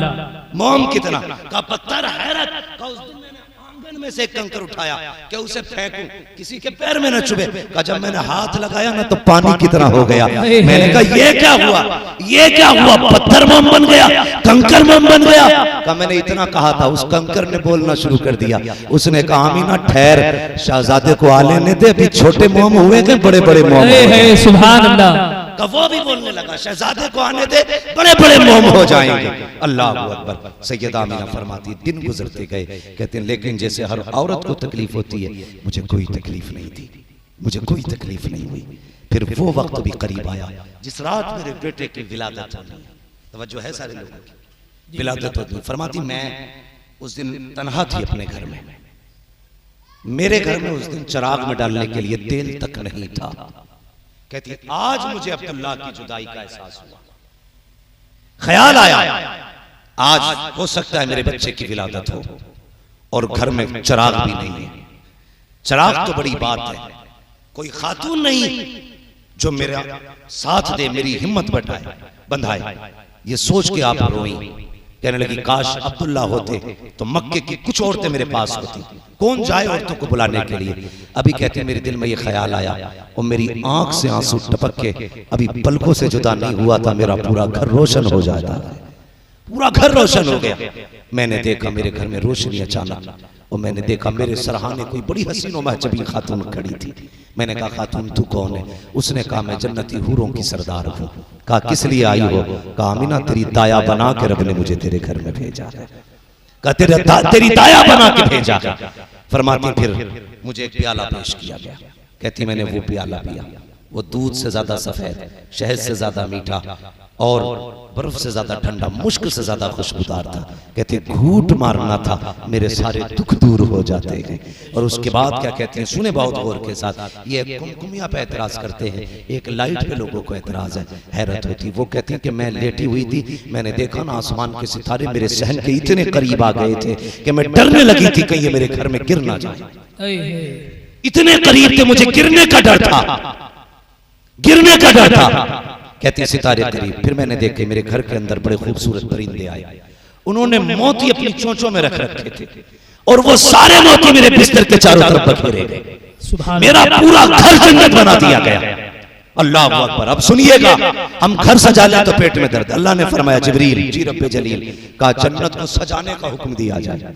मोम कितना का पत्थर। हैरत का उस दिन मैंने आंगन में से कंकर उठाया कि उसे फेंकूं, किसी के पैर में न चुभे। का जब मैंने हाथ लगाया ना तो पानी कितना हो गया। मैंने कहा ये क्या हुआ, ये क्या हुआ, पत्थर मोम बन गया, कंकर मोम बन गया। का मैंने इतना कहा था, उस कंकर ने बोलना शुरू कर दिया। उसने कहा आमीना ठहर, शहजादे को आ लेने दे, अभी छोटे मोम हुए थे, बड़े बड़े मोम है सुभान अल्लाह। का वो भी बोलने लगा शहजादे को आने दे, बड़े बड़े मोम हो जाएंगे। अल्लाह अकबर। सैयदा आमीना फरमाती दिन गुजरते गए, कहते हैं लेकिन जैसे हर औरत को तकलीफ होती है मुझे कोई तकलीफ नहीं थी, मुझे कोई तकलीफ नहीं हुई। फिर वो वक्त भी करीब आया जिस रात मेरे बेटे की विलादत होनी है। तवज्जो है सारे लोगों की, विलादत होती। फरमाती मैं उस दिन तन्हा थी अपने घर में, मेरे घर में उस दिन चिराग में डालने के लिए तेल तक नहीं था। कहती है आज मुझे अब्दुल्लाह की जुदाई का एहसास हुआ, ख्याल आया आज हो सकता है मेरे बच्चे की विलादत हो और घर में चिराग भी नहीं है। चिराग तो बड़ी बात है, कोई खातून नहीं जो मेरा साथ दे, मेरी हिम्मत बंधाए। ये सोच के आप रोई, कहने लगी काश अब्दुल्लाह होते तो मक्के की कुछ औरतें मेरे पास होती, कौन जाए औरतों को बुलाने के लिए। अभी कहते मेरे दिल में ये ख्याल आया और मेरी आंख से आंसू टपक के अभी पलकों से जुदा नहीं हुआ था, मेरा पूरा घर रोशन हो जाता, पूरा घर रोशन हो गया। मैंने देखा मेरे घर में रोशनी अचानक, और मैंने देखा मेरे सरहाने कोई बड़ी हसीन और महजबी खातून खड़ी थी। मैंने कहा खातून तू कौन है? उसने कहा मैं जन्नती हूरों की सरदार हूँ। कहा किस लिए आई हो? कहा आमीना तेरी दाया बना के रब ने मुझे तेरे घर में भेजा है। कहा तेरी दाया बना के भेजा। फरमाती फिर मुझे एक प्याला पेश किया गया, कहती मैंने वो प्याला पिया, वो दूध से ज्यादा सफेद, शहद से ज्यादा मीठा और बर्फ से ज्यादा ठंडा, मुश्क से ज्यादा खुशबूदार था। कहते घूट मारना था, मेरे सारे दुख दूर हो जाते हैं। और उसके बाद क्या कहते हैं, सुने बहुत गौर के साथ, ये कुमकुमिया पे एतराज करते हैं, एक लाइट पे लोगों को एतराज है, हैरत होती। वो कहते हैं कि मैं लेटी हुई थी, मैंने देखा ना आसमान के सितारे मेरे सहन के इतने करीब आ गए थे कि मैं डरने लगी थी कहीं ये मेरे घर में गिर ना जाए। इतने करीब थे, मुझे गिरने का डर था, गिरने का डर था। कहते हैं सितारे करीब। फिर मैंने देखे मेरे घर के अंदर बड़े खूबसूरत परिंदे आए, उन्होंने मोती अपनी चोंचों में रख रखे थे और वो सारे मोती मेरे बिस्तर के चारों तरफ बखेरे गए। मेरा पूरा घर जन्नत बना दिया गया। अल्लाह अकबर। अब सुनिएगा, हम घर सजा लें तो पेट में दर्द। अल्लाह ने फरमाया जिब्रील जी रब्बे जलील का जन्नत को सजाने का हुक्म दिया जाए।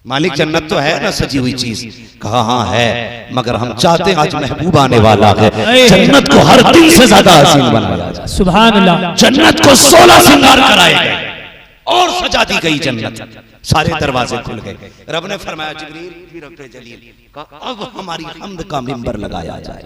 मालिक जन्नत तो है ना सजी हुई चीज? कहा हाँ है, मगर हम चाहते हैं आज महबूब आने वाला है, जन्नत को हर दिन से ज्यादा हसीन बनाया जाए। सुभान अल्लाह। जन्नत को 16 श्रृंगार कराए गए और सजा दी गई जन्नत, सारे दरवाजे खुल गए। रब ने फरमाया जिब्रील जी रब्बे जलील का अब हमारी हम्द का मिंबर लगाया जाए।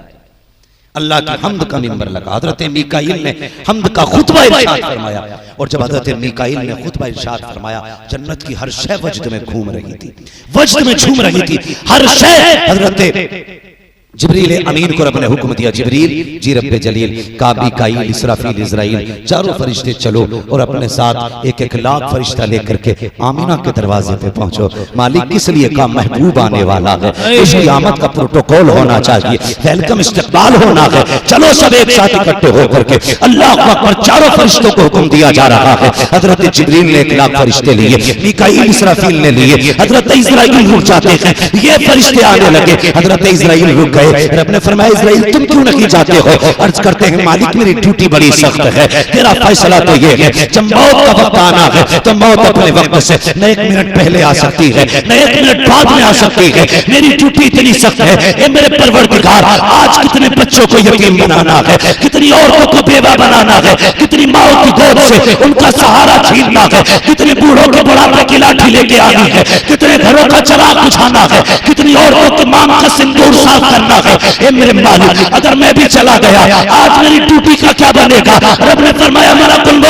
अल्लाह की हम्द का मिंबर लगा। हजरत मीकाईल ने हम्द का खुतबा इरशाद फरमाया, और जब हजरत मीकाईल ने खुतबा इरशाद फरमाया, जन्नत की हर शय वजद में घूम रही थी, वजद में झूम रही थी हर शय। हजरत जिब्रील अमीन को रब ने हुक्म दिया, जिब्रील जी रब्बे जलील का मीकाईल इसराफील इजराइल चारों फरिश्ते चलो और अपने साथ एक एक लाख फरिश्ता लेकर के आमीना के दरवाजे पे पहुंचो। मालिक किस लिए? का महबूब आने वाला है, उसकी आमद का प्रोटोकॉल होना चाहिए, वेलकम इस्तकबाल होना है। चलो सब एक साथ इकट्ठे होकर के अल्लाह अकबर। चारों फरिश्तों को हुक्म दिया जा रहा है। हजरत जिब्रील ने 1 लाख फरिश्ते लिए, मीकाईल इसराफील ने लिए, हजरत इजराइल रुक जाते हैं, ये फरिश्ते आने लगे, हजरत इजराइल रुक गए। रब ने फरमाया इजराइल तुम क्यों नहीं जाते हो? अर्ज करते हैं मालिक मेरी ड्यूटी बड़ी सख्त है, तेरा फैसला तो ये है जब मौत का वक्त आना है तो मौत अपने वक्त से न 1 मिनट पहले आ सकती है, न 1 मिनट बाद में आ सकती है। मेरी ड्यूटी इतनी सख्त है, ये मेरे परवरदिगार आज कितने बच्चों को यतीम बनाना है, कितनी औरतों को बेवा बनाना है, कितनी माओ की गोद से उनका सहारा छीनना है, कितने बूढ़ों के बुढ़ापे की लाठी लेके आनी है, कितने घरों का चिराग बुझाना है, कितनी औरतों के मांग का सिंदूर साफ करना है। ए मेरे मालिक अगर मैं भी चला गया आज मेरी ड्यूटी का क्या बनेगा? रब ने फरमाया मेरा कुल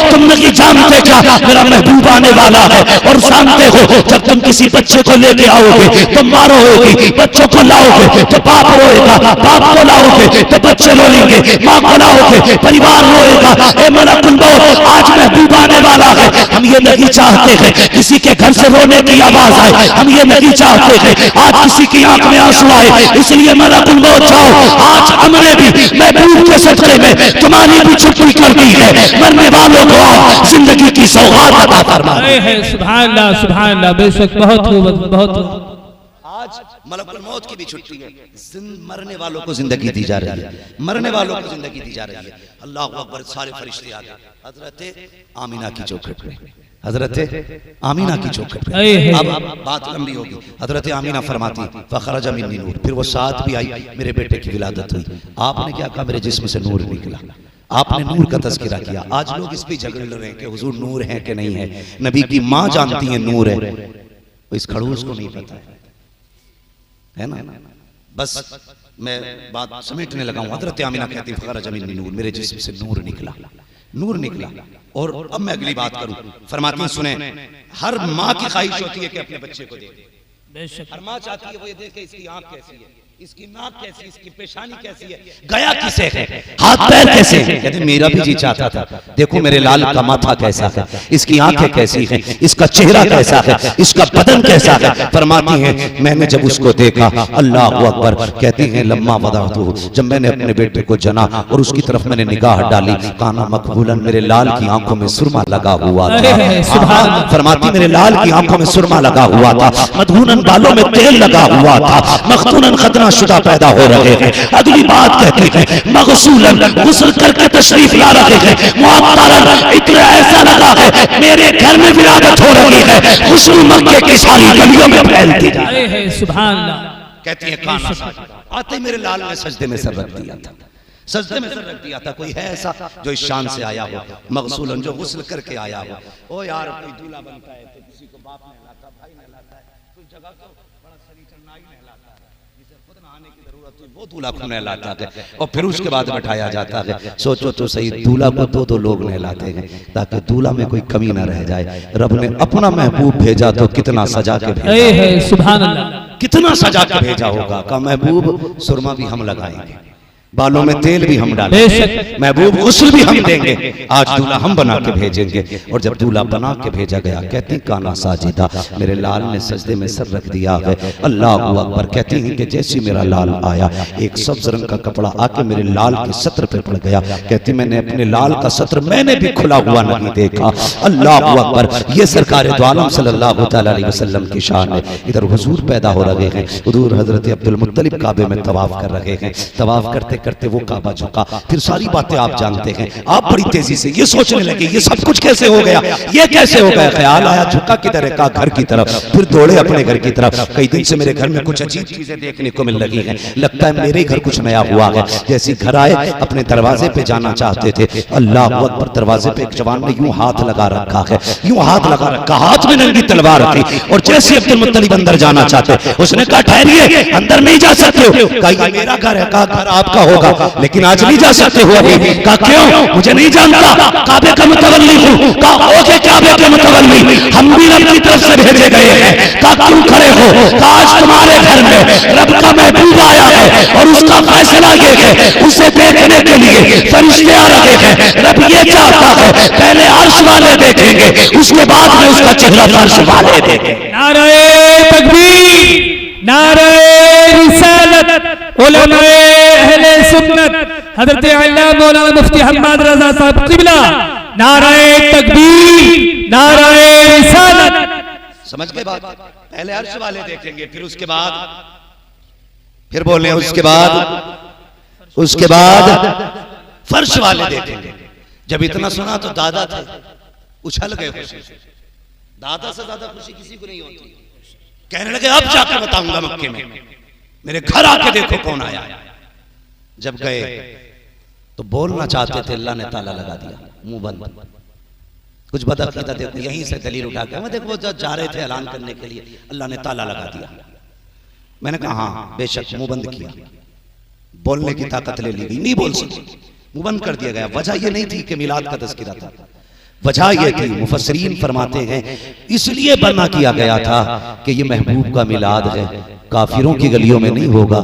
तुम नहीं जानते क्या मेरा महबूब आने वाला है। और जानते हो जब तुम किसी बच्चे को लेके आओगे तो माँ रोएगी, बच्चों को लाओगे तो बाप रोएगा, बाप को लाओगे तो बच्चे रोएंगे, माँ को लाओगे परिवार रोएगा। ए मलकुल मौत, आज महबूब आने वाला है। हम ये नहीं चाहते हैं किसी के घर से रोने की आवाज आए, हम ये नहीं चाहते हैं आज किसी की आंख में आंसू आए। इसलिए मलकुल मौत जाओ, आज हमने भी महबूब के सदक़े में तुम्हारी भी छुट्टी कर दी है। मरने वालों को आज जिंदगी की सौगात अता फरमा। सुभान अल्लाह, सुभान अल्लाह, बेशक बहुत खूब, बहुत खूब। आज मलकुल मौत की भी छुट्टी है। मरने वालों को जिंदगी दी जा रही है, मरने वालों को जिंदगी दी जा रही है। अल्लाह अकबर, सारे फरिश्ते आ गए हजरत आमीना की चौखट पे, हजरत आमीना की चौखट पे। अब बात लंबी होगी। हजरत आमीना फरमाती फखरज मिन्नी नूर, फिर वो साथ भी आई, मेरे बेटे की विलादत हुई। आपने क्या कहा? मेरे जिस्म से नूर निकला। आपने नूर का तज़किरा किया। आज लोग इस पे झगड़ रहे हैं कि हुजूर नूर है कि नहीं है। नबी की माँ जानती है नूर है, इस खड़ूस को नहीं पता है ना। बस मैं बात समेटने लगा हूं। हजरत आमीना कहती फखरज मिन्नी नूर, मेरे जिस्म से नूर निकला, नूर निकला। और अब मैं अगली बात करूं। फरमाती सुने, हर माँ की ख्वाहिश होती है कि अपने बच्चे को देखे। हर माँ चाहती है वो ये देखे इसकी आंख कैसी है, इसकी नाक कैसी, इसकी पेशानी कैसी है, गया किसे है, हाथ पैर कैसे हैं। कहते मेरा भी जी चाहता था, देखो मेरे लाल का माथा कैसा है, इसकी आंखें कैसी हैं, इसका चेहरा कैसा है, इसका बदन कैसा है। फरमाती हैं मैंने जब उसको देखा, अल्लाह अकबर, कहती हैं लम्मा वदातु, जब मैंने अपने बेटे को जना और उसकी तरफ मैंने निगाह डाली, काना मकबूलन, मेरे लाल की आंखों में सुरमा लगा हुआ था। फरमाती मेरे लाल की आंखों में सुरमा लगा हुआ था, मधुनन बालों में तेल लगा हुआ था, मखतूनन खतना शुदा पैदा हो रहे हैं। अगली बात कहते हैं मगसूलन, गुस्ल करके तशरीफ ला रहे हैं, मुअत्तरन, इतना ऐसा लगा है मेरे घर में विलादत हो रही है, खुशबू मक्के की सारी गलियों में फैलती जा रही है। सुभान अल्लाह। कहती है काना साजिदा, आते मेरे लाल ने सजदे में सर रख दिया था, सजदे में सर रख दिया था। कोई है ऐसा जो इस शान से आया हो, मगसूलन, जो गुस्ल करके आया हो। ओ यार, कोई दूल्हा बनता है तो किसी को बाप नहलाता, भाई नहलाता है, कोई जगह को बड़ा सलीचर नाई नहलाता है, जिसे खुद नहाने की जरूरत हो वो दूल्हा को नहलाता है और फिर उसके बाद बैठाया जाता है। सोचो तो सही, दूल्हा को दो लोग नहलाते हैं ताकि दूल्हा में कोई कमी ना रह जाए। रब ने अपना महबूब भेजा तो कितना सजा के भेजा, सुभान अल्लाह, कितना सजा के भेजा होगा। का महबूब सुरमा भी हम लगाएंगे, बालों में तेल भी हम डालेंगे, महबूब गुस्ल भी हम देंगे। आज दूल्हा हम बना के भेजेंगे। और जब दूल्हा बना के भेजा गया, कहती काना साजिदा, मेरे लाल ने सजदे में सर रख दिया है। अल्लाह अकबर। कहती हैं कि जैसे मेरा लाल आया, एक सब्ज रंग का कपड़ा आके मेरे लाल के सत्र पे पड़ गया। कहती मैंने अपने लाल का सत्र मैंने भी खुला हुआ नहीं देखा। अल्लाह अकबर। ये सरकार दो आलम सल्लल्लाहु अलैहि वसल्लम की शान है। इधर हुजूर पैदा हो रहे हैं, हुजूर हजरत अब्दुल मुत्तलिब काबे में तवाफ कर रहे हैं। तवाफ करते करते वो काबा झुका। फिर सारी बातें आप जानते हैं। आप बड़ी तेजी से ये सोचने लगे ये सब कुछ कैसे हो गया, ये कैसे हो गया। ख्याल आया झुका किधर है, कहा घर की तरफ। फिर दौड़े अपने घर की तरफ। कई दिन से मेरे घर में कुछ अजीब चीजें देखने को मिल रही हैं, लगता है मेरे घर कुछ नया हुआ है। जैसे घर आए, अपने दरवाजे पे जाना चाहते थे। अल्लाह अकबर। दरवाजे पे एक जवान ने यूं हाथ लगा रखा है, यूं हाथ लगा रखा, हाथ में नंगी तलवार थी। और जैसे अब्दुल मुत्तलिब अंदर जाना चाहते, उसने कहा ठहरिए, अंदर नहीं जा सकते हो। कहा ये मेरा घर है। कहा घर आपका होगा लेकिन आज नहीं जा सकते हो अभी। कहा क्यों, मुझे नहीं जानता, काबे का मुतवल्ली हूं। कहा ओके काबे के मुतवल्ली, हम भी रब की तरफ से भेजे गए हैं। कहा क्यों खड़े हो। कहा आज तुम्हारे घर में रब का महबूब आया है और उसका फैसला ये है, उसे देखने के लिए फरिश्ते आ रहे हैं। रब ये चाहता है पहले अर्श वाले देखेंगे, उसके बाद में उसका चेहरा फर्श वाले देखेंगे। नारे तकबीर, नारे रिसालत, उलमाए अहले सुन्नत, हजरत अल्लामा मौलाना मुफ्ती हम्मद रजा साहब क़िबला, नारे तकबीर, नारे रिसालत। समझ गए बात। पहले अर्श वाले देखेंगे, फिर उसके बाद फिर बोले उसके बाद फर्श वाले देखेंगे। जब इतना सुना तो दादा थे उछल गए खुशी से। दादा से ज्यादा खुशी किसी को नहीं होती। कहने लगे अब जाकर बताऊंगा मक्के में, मेरे घर आके देखो कौन आया। जब गए तो बोलना चाहते थे, अल्लाह ने ताला लगा दिया, मुंह बंद। कुछ बदअकीदा देखो, यहीं से दलील उठा के मैं देखो जब जा रहे थे ऐलान करने के लिए, अल्लाह ने ताला लगा दिया। मैंने कहा हाँ बेशक, मुंह बंद किया। बोलने की ताकत ले ली गई, नहीं बोल सके, मुंह बंद कर दिया गया। वजह यह नहीं थी कि मिलाद का तज़किरा था, वजह यह थी, मुफस्सिरीन फरमाते हैं इसलिए बना किया गया था कि ये महबूब का मिलाद है, काफिरों की गलियों में नहीं होगा,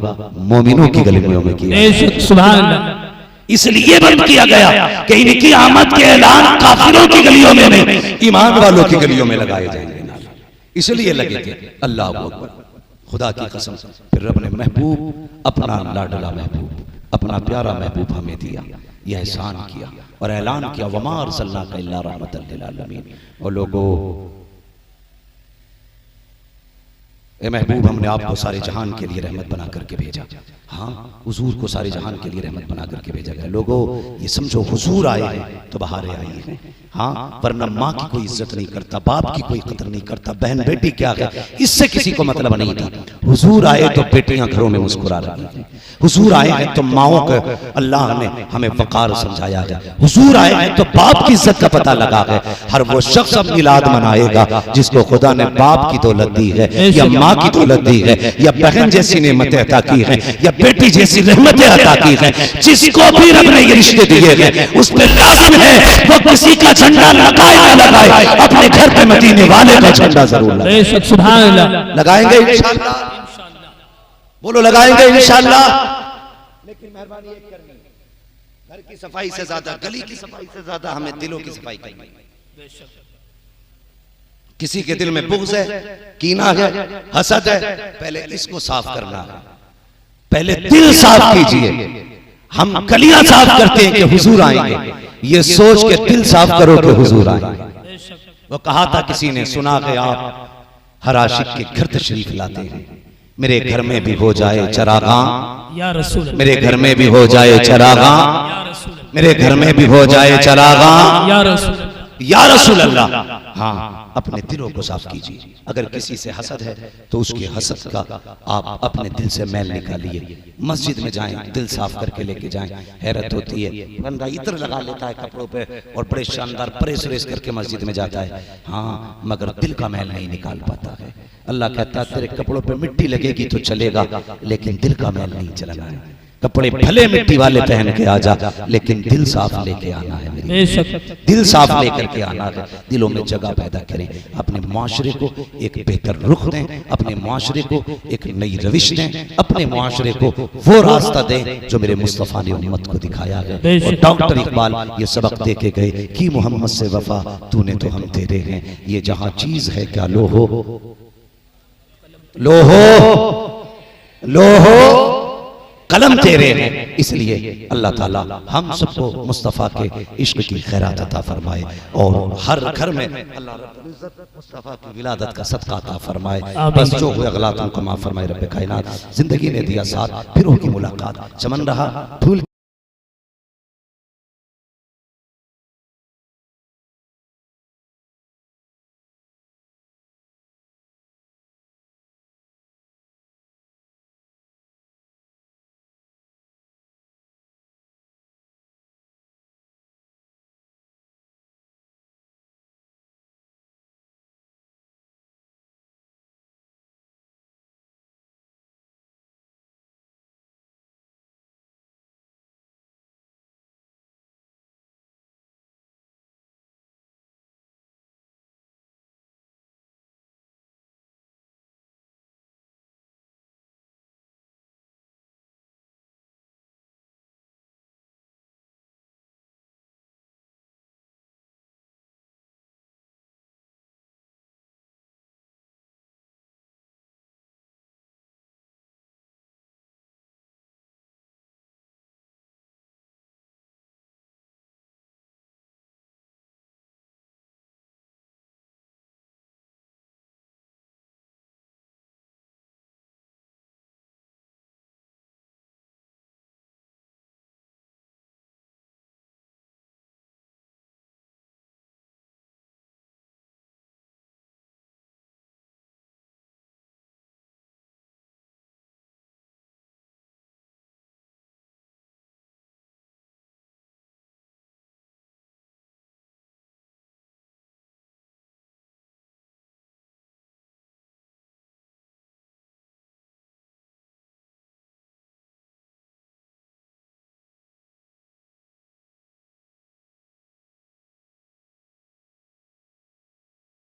मोमिनों की गलियों में किया। सुभान अल्लाह। इसलिए बंद किया गया कि इनकी आमद के ऐलान काफिरों की गलियों में नहीं, ईमान वालों की गलियों में लगाए जाएंगे, इसलिए लगे थे। अल्लाह अकबर, खुदा की कसम। फिर रब ने महबूब, अपना लाडला महबूब, अपना प्यारा महबूब हमें दिया, यह एहसान किया और ऐलान किया वमा अरसलनाका इल्ला रहमतल लिल आलमीन। और लोगों, ए महबूब, हमने आपको सारे जहान के लिए रहमत बना करके भेजा। हाँ, हुजूर को सारे जहान के लिए रहमत बना करके भेजा गया। लोगों, ये समझो हुजूर आए हैं तो बहारें आई हैं। हाँ, वरना माँ की कोई इज्जत नहीं करता, बाप की कोई कदर नहीं करता, बहन बेटी क्या है, इससे किसी को मतलब नहीं था। हुजूर आए तो बेटियां घरों में मुस्कुरा रही हैं, हुजूर आए हैं तो माओं को अल्लाह ने हमें वकार समझाया है, हुजूर आए हैं तो बाप की इज्जत का पता लगा है। हर वो शख्स अब मिलाद मनाएगा जिसको खुदा ने बाप की दौलत दी है, या माँ की दौलत दी है, या बहन जैसी नेमतें अता की है, या बेटी जैसी रहमतें अता की है। जिसको भी रब ने ये रिश्ते दिए हैं उस पर लाजिम है वो किसी का झंडा लगाए ना लगाए, अपने घर पे मदीने वाले का झंडा जरूर लगाए। सुभान अल्लाह। लगाएंगे इंशाअल्लाह, बोलो लगाएंगे इंशाअल्लाह। लेकिन मेहरबानी एक करनी, घर की सफाई से ज्यादा, गली की सफाई से ज्यादा हमें दिलों की सफाई करनी। किसी के दिल में बुग़्ज़ है, कीना है, हसद है, पहले इसको साफ करना है, पहले दिल साफ कीजिए। हम गलियां साफ करते हैं कि हुजूर आएंगे, ये सोच के दिल साफ करो कि हुजूर आएंगे। वो कहा था किसी ने, सुना कि आप हर आशिक के घर तशरीफ लाते हैं, मेरे घर में भी हो जाए चरागां या रसूल, मेरे घर में भी हो जाए चरागां या रसूल, मेरे घर में भी हो जाए चरागां या रसूल, या रसूल अल्लाह। हाँ, अपने दिलों को साफ कीजिए। अगर किसी से हसद है तो उसके हसद का आप अपने दिल से मैल निकालिए। मस्जिद में जाएं, दिल साफ करके लेके जाएं। हैरत होती है, बंदा इत्र लगा लेता है कपड़ों पे और बड़े शानदार प्रेस व्रेस करके मस्जिद में जाता है, हाँ, मगर दिल का मैल नहीं निकाल पाता है। अल्लाह कहता है तेरे कपड़ों पे मिट्टी लगेगी तो चलेगा, लेकिन दिल का मैल नहीं चलना है। कपड़े भले मिट्टी वाले पहन के आ जा, लेकिन दिल साफ लेके आना है, दिल साफ लेकर के आना है। दिलों में जगह पैदा करें, अपने माशरे को एक बेहतर रुख दें, अपने माशरे को एक नई रविश दें, अपने माशरे को वो रास्ता दें जो मेरे मुस्तफ़ा ने उम्मत को दिखाया है। और डॉक्टर इकबाल ये सबक दे के गए कि मोहम्मद से वफा तूने तो हम तेरे हैं, ये जहां चीज है क्या लो हो, लो हो, लो हो, कलम तेरे हैं। इसलिए अल्लाह ताला हम सबको मुस्तफ़ा के इश्क की खैरात अता फरमाए और हर घर में अल्लाह रब्बुल इज्जत मुस्तफ़ा की विलादत का सदका अता फरमाए। बस जो हुए गलतियों को माफ फरमाए रब्बे कायनात। जिंदगी ने दिया साथ, फिर होगी मुलाकात, चमन रहा फूल